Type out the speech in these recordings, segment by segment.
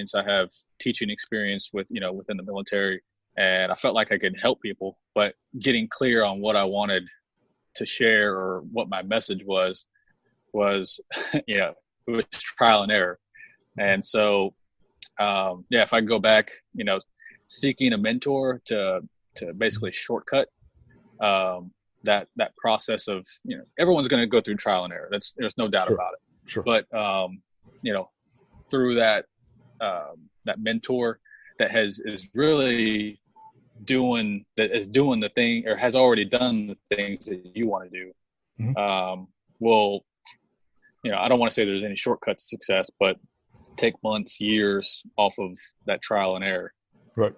experience. I have teaching experience within the military, and I felt like I could help people, but getting clear on what I wanted to share or what my message was, it was trial and error. And so, if I go back, seeking a mentor to basically shortcut, that process of, everyone's going to go through trial and error. There's no doubt about it. Sure. But, through that mentor that is really doing the thing, or has already done the things that you want to do. Will, I don't want to say there's any shortcut to success, but take months, years off of that trial and error. Right.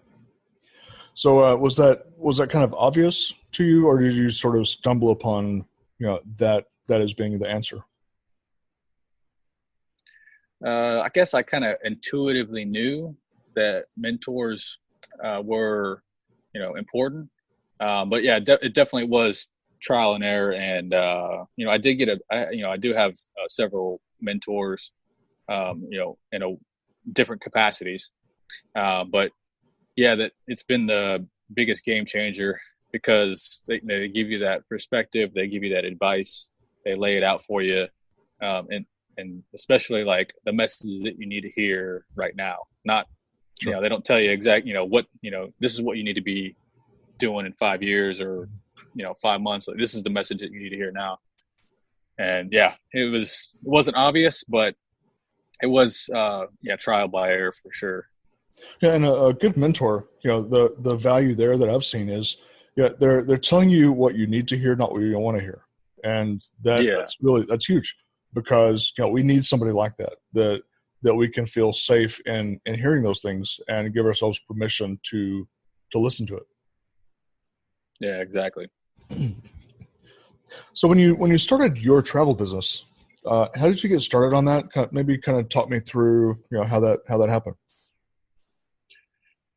So was that kind of obvious to you, or did you sort of stumble upon, that as being the answer? I guess I kind of intuitively knew that mentors were, important. But yeah, it definitely was trial and error. And, I did get I do have several mentors, in different capacities. But yeah, that it's been the biggest game changer, because they give you that perspective. They give you that advice. They lay it out for you. And especially like the message that you need to hear right now, not, Sure. They don't tell you exactly, what, this is what you need to be doing in 5 years or, 5 months. Like, this is the message that you need to hear now. And yeah, it wasn't obvious, but it was, trial by error for sure. Yeah. And a good mentor, the value there that I've seen is, they're telling you what you need to hear, not what you don't want to hear. And that's huge, because, we need somebody like that we can feel safe in hearing those things and give ourselves permission to listen to it. Yeah, exactly. So when you started your travel business, how did you get started on that? Maybe kind of talk me through, how that happened.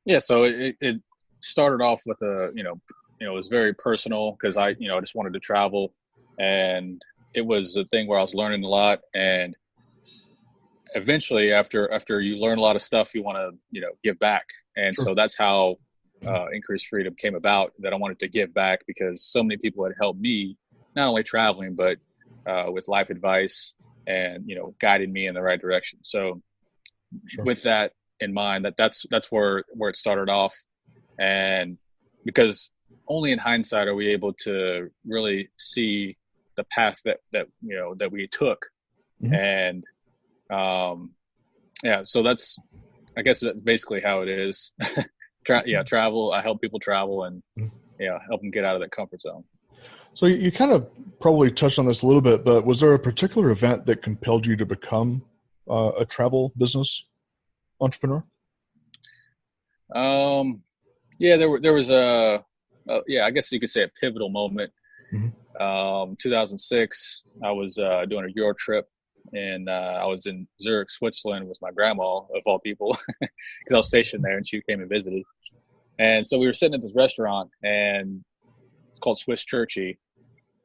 Yeah. So it started off with it was very personal, because I just wanted to travel, and it was a thing where I was learning a lot. And eventually, after you learn a lot of stuff, you want to, give back. And Sure. so that's how Increased Freedom came about, that I wanted to give back, because so many people had helped me, not only traveling, but with life advice and, guiding me in the right direction. So Sure. with that in mind, that's where it started off. And because only in hindsight are we able to really see the path that we took. And so that's, I guess that's basically how it is. Travel. I help people travel and help them get out of that comfort zone. So you kind of probably touched on this a little bit, but was there a particular event that compelled you to become a travel business entrepreneur? There was I guess you could say a pivotal moment. 2006, I was doing a Euro trip, and I was in Zurich, Switzerland with my grandma, of all people, because I was stationed there and she came and visited. And so we were sitting at this restaurant, and it's called Swiss Churchy.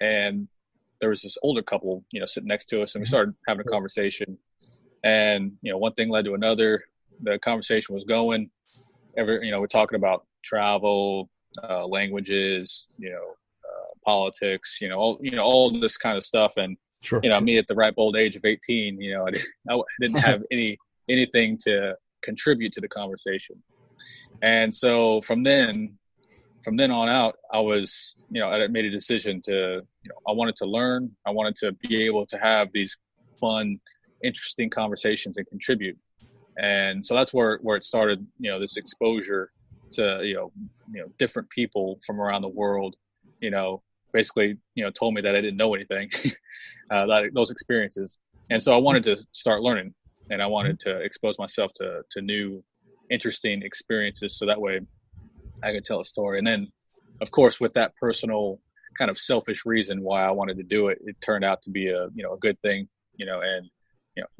And there was this older couple, sitting next to us, and we started having a conversation. And, one thing led to another. The conversation was going. We're talking about travel, languages, politics, all this kind of stuff. And, Sure. Me at the ripe old age of 18, I didn't have anything to contribute to the conversation. And so from then on out, I was, I made a decision to, I wanted to learn. I wanted to be able to have these fun, interesting conversations and contribute. And so that's where it started, this exposure to, different people from around the world, basically, told me that I didn't know anything, those experiences. And so I wanted to start learning, and I wanted to expose myself to new, interesting experiences, so that way I could tell a story. And then, of course, with that personal kind of selfish reason why I wanted to do it, it turned out to be a good thing, and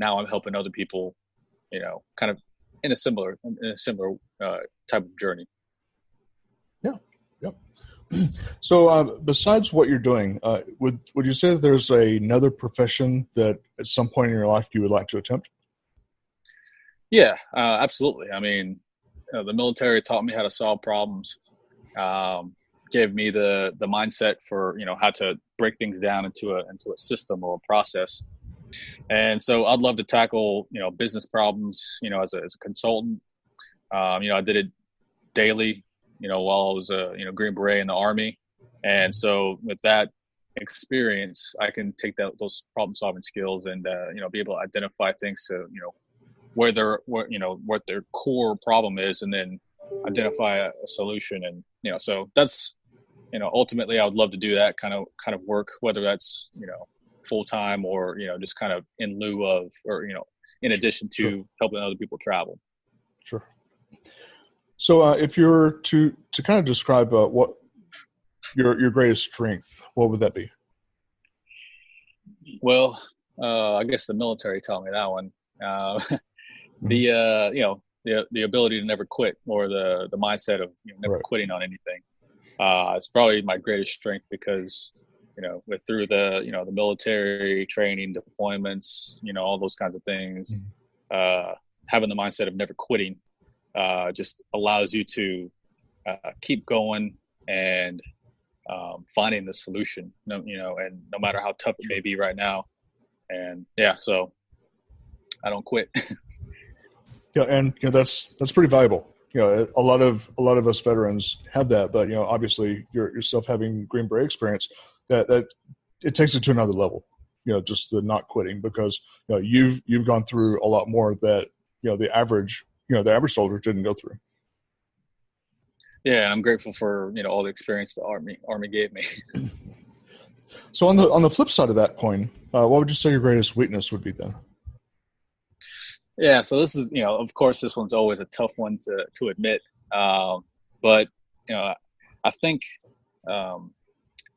now I'm helping other people, kind of in a similar type of journey. Yeah. Yep. So besides what you're doing, would you say that there's another profession that at some point in your life you would like to attempt? Yeah, absolutely. I mean, the military taught me how to solve problems, gave me the mindset for, how to break things down into a system or a process. And so I'd love to tackle, business problems, as a consultant. I did it daily, while I was a, Green Beret in the Army. And so with that experience, I can take those problem solving skills and, be able to identify things to, what their core problem is, and then identify a solution. And, so that's, ultimately I would love to do that kind of work, whether that's, full time or, just kind of in lieu of, or, in addition to helping other people travel. Sure. So if you were to kind of describe what your greatest strength, what would that be? Well, I guess the military taught me that one. The ability to never quit, or the mindset of never quitting on anything. It's probably my greatest strength because, through the military training, deployments, all those kinds of things, having the mindset of never quitting just allows you to keep going and finding the solution, and no matter how tough it may be right now. And so I don't quit. Yeah, and that's pretty valuable. A lot of us veterans have that, but obviously yourself having Green Beret experience, that it takes it to another level. Just the not quitting, because you've gone through a lot more that the average soldier didn't go through. Yeah, and I'm grateful for all the experience the Army gave me. So on the flip side of that coin, what would you say your greatest weakness would be then? Yeah, so this is, of course, this one's always a tough one to admit. But, I think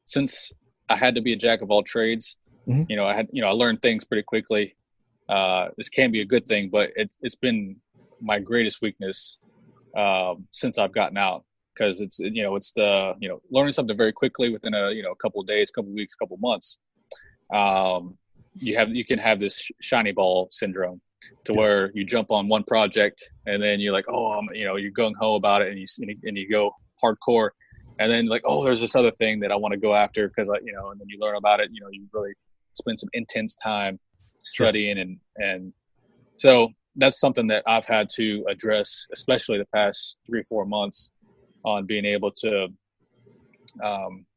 since I had to be a jack of all trades, I learned things pretty quickly. This can be a good thing, but it's been my greatest weakness since I've gotten out, because it's the, learning something very quickly within a couple of days, couple of weeks, couple of months. You can have this shiny ball syndrome, to where you jump on one project and then you're like, oh, you're gung ho about it, and you go hardcore, and then like, oh, there's this other thing that I want to go after because and then you learn about it. You really spend some intense time studying, and so that's something that I've had to address, especially the past 3-4 months, on being able to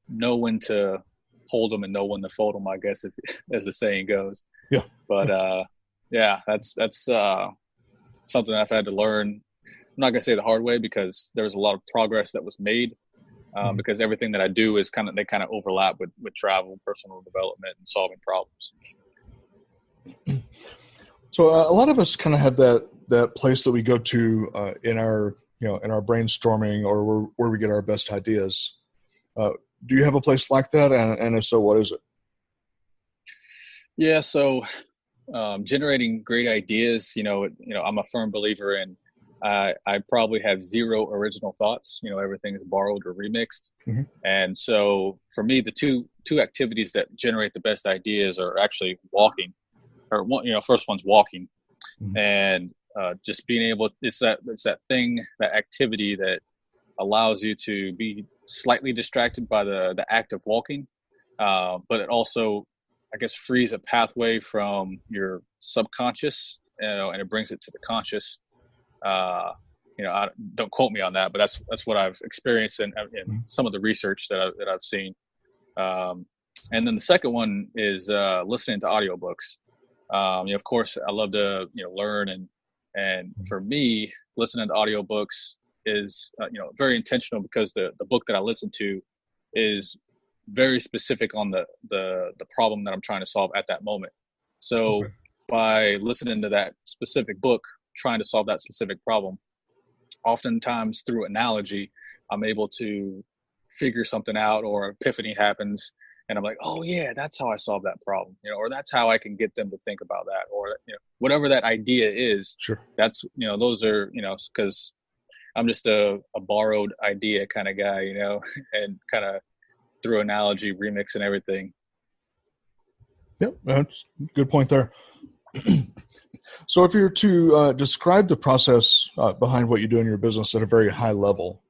know when to hold them and know when to fold them, I guess, as the saying goes. Yeah. But that's something I've had to learn. I'm not gonna say the hard way, because there was a lot of progress that was made, because everything that I do is they kind of overlap with travel, personal development, and solving problems. So a lot of us kind of have that place that we go to in our brainstorming, or where we get our best ideas. Do you have a place like that? And if so, what is it? Yeah. So generating great ideas, I'm a firm believer in, I probably have zero original thoughts. Everything is borrowed or remixed. Mm-hmm. And so for me, the two activities that generate the best ideas are actually walking, or one, first one's walking, mm-hmm. and just being able, it's that activity that allows you to be slightly distracted by the act of walking, but it also, I guess, frees a pathway from your subconscious, and it brings it to the conscious. Don't quote me on that, but that's what I've experienced in some of the research that I've seen. And then the second one is listening to audiobooks. Of course, I love to learn, and for me, listening to audiobooks is very intentional, because the book that I listen to is very specific on the problem that I'm trying to solve at that moment. So by listening to that specific book, trying to solve that specific problem, oftentimes through analogy, I'm able to figure something out, or epiphany happens, and I'm like, oh yeah, that's how I solve that problem, or that's how I can get them to think about that, or whatever that idea is. Sure. That's those are because I'm just a borrowed idea kind of guy, and kind of through analogy, remix, and everything. Yep, that's a good point there. So if you're to describe the process behind what you do in your business at a very high level,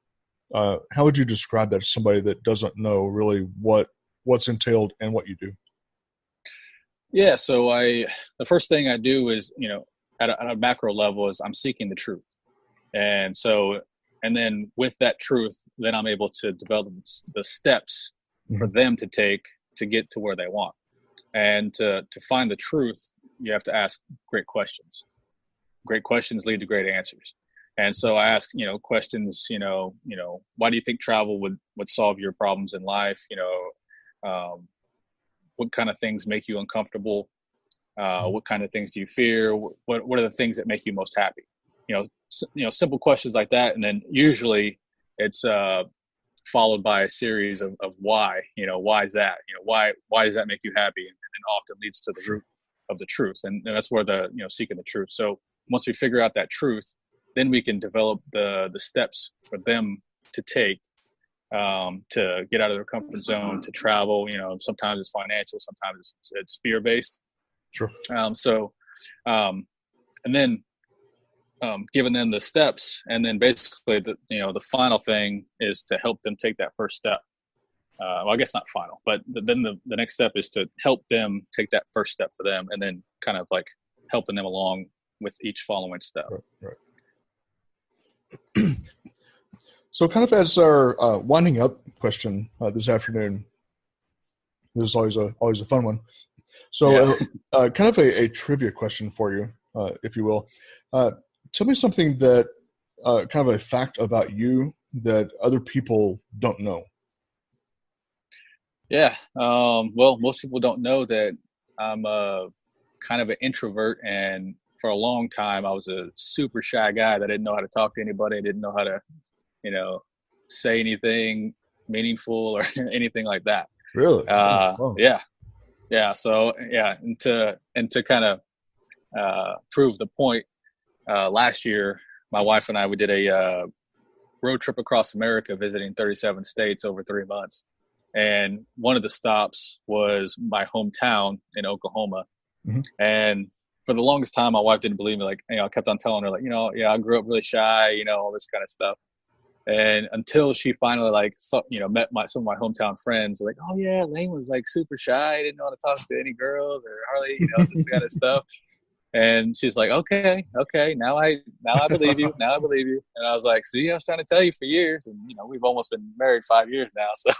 how would you describe that to somebody that doesn't know really what's entailed and what you do? Yeah. So the first thing I do is, at a macro level is I'm seeking the truth. And then with that truth, then I'm able to develop the steps for them to take to get to where they want. And to find the truth, you have to ask great questions. Great questions lead to great answers. And so I ask, questions, why do you think travel would solve your problems in life? What kind of things make you uncomfortable? What kind of things do you fear? What are the things that make you most happy? Simple questions like that. And then usually it's followed by a series of why. Why is that? Why does that make you happy? And often leads to the root of the truth. And that's where seeking the truth. So once we figure out that truth, then we can develop the steps for them to take to get out of their comfort zone, to travel. Sometimes it's financial, sometimes it's fear-based. Sure. And then giving them the steps, and then basically the final thing is to help them take that first step. Well, I guess not final, but then the next step is to help them take that first step for them, and then kind of like helping them along with each following step. Right. So kind of as our winding up question this afternoon, this is always a fun one. So kind of a trivia question for you, if you will. Tell me something that kind of a fact about you that other people don't know. Yeah. Well, most people don't know that I'm kind of an introvert, and for a long time I was a super shy guy that didn't know how to talk to anybody, didn't know how to, say anything meaningful or anything like that. Really? Wow. Yeah. So and to kind of prove the point, last year my wife and I, we did a road trip across America, visiting 37 states over 3 months. And one of the stops was my hometown in Oklahoma. Mm-hmm. And for the longest time, my wife didn't believe me. Like, I kept on telling her, like, I grew up really shy, all this kind of stuff. And until she finally, met some of my hometown friends, like, oh yeah, Lane was like super shy, didn't know how to talk to any girls or hardly, this kind of stuff. And she's like, okay, now I believe you. Now I believe you. And I was like, see, I was trying to tell you for years. And, we've almost been married 5 years now. So,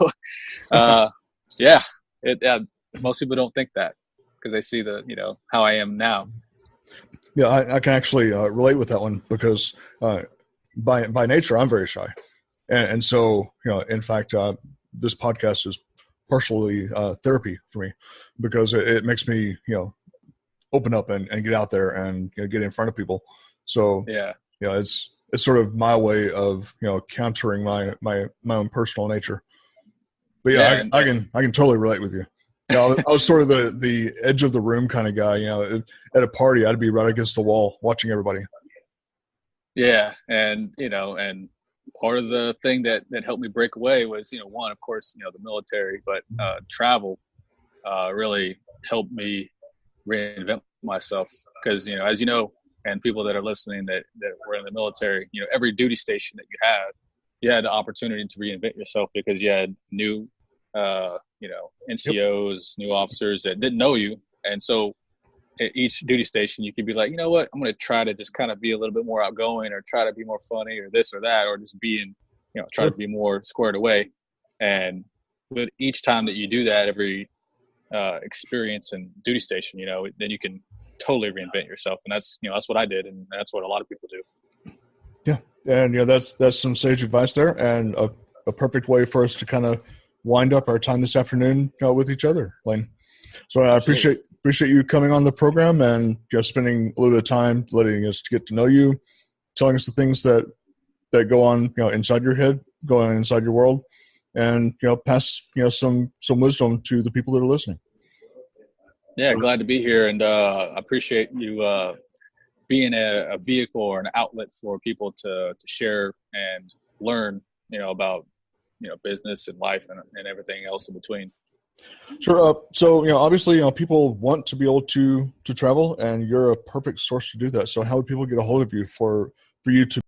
most people don't think that because they see how I am now. Yeah, I can actually relate with that one because by nature, I'm very shy. And so, in fact, this podcast is partially therapy for me because it makes me, open up and get out there and get in front of people. So it's sort of my way of countering my own personal nature. But I can totally relate with you. I was sort of the edge of the room kind of guy. At a party, I'd be right against the wall watching everybody. Yeah, and and part of the thing that helped me break away was one, of course, the military, but travel really helped me reinvent myself because as and people that are listening that were in the military, every duty station that you had the opportunity to reinvent yourself because you had new NCOs, new officers that didn't know you. And so at each duty station you could be like, what, I'm going to try to just kind of be a little bit more outgoing or try to be more funny or this or that, or just be try to be more squared away. And with each time that you do that, every experience and duty station, then you can totally reinvent yourself. And that's what I did. And that's what a lot of people do. Yeah. And, that's some sage advice there and a perfect way for us to kind of wind up our time this afternoon with each other, Lane. So I appreciate you coming on the program and just spending a little bit of time letting us get to know you, telling us the things that go on, inside your head, going on inside your world, and pass some wisdom to the people that are listening. Yeah, glad to be here, and I appreciate you being a vehicle or an outlet for people to share and learn, about business and life and everything else in between. Sure. So, obviously, people want to be able to travel, and you're a perfect source to do that. So how would people get a hold of you for you to